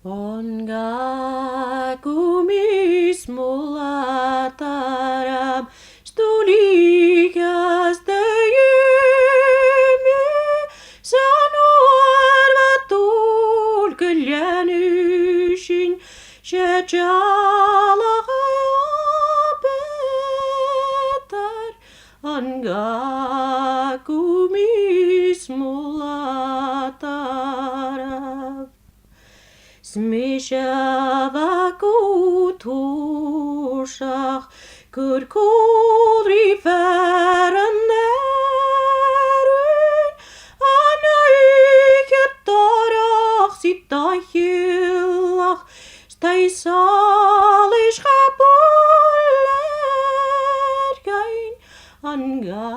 Onga kumis Mulad Orm duilich de san oidhche dùil go leanadh sin dealachadh betar onga kumis Mulad Orm. Mise tùrsach gur fearann Eirinn an oidhche dorch taigh-solais taigh-solais leanadh onga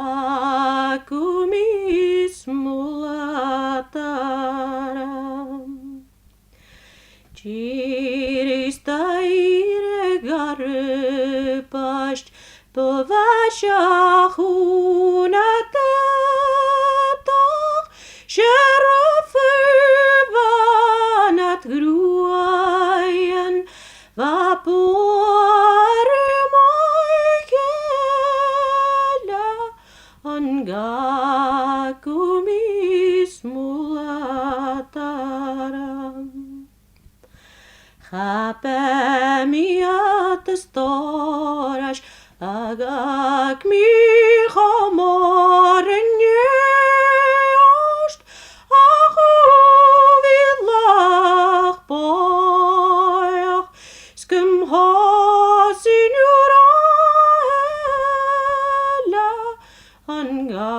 kumis Mulad Orm. Staidhre Gharraboist mhaiseadh Bhon ghruaidhean Bhon onga kumis Mulad Orm. Mhaiseadh dorch agak Eirinn ghruaidhean Bho'n sinn onga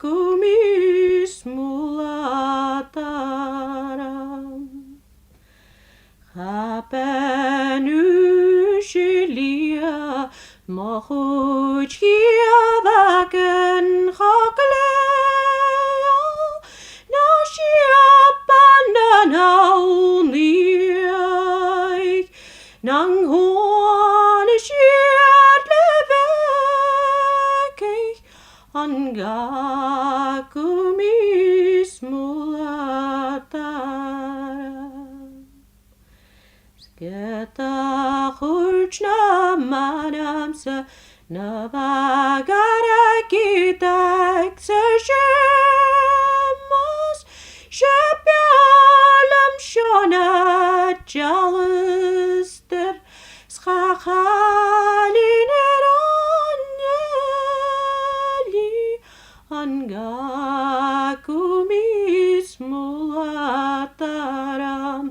kumis Mulad Orm. Oidhche bhagan glé-gheal na siapan an dìreadh nang Bhon siad leanadh onga kumis Mulad Orm. Sgetach uair mise na bhagad sa beallam Seonag schachalin onga kumis Mulad Orm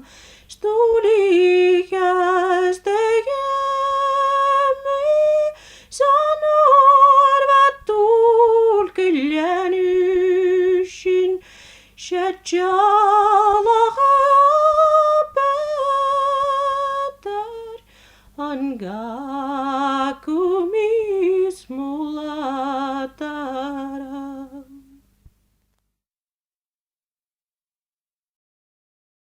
duilich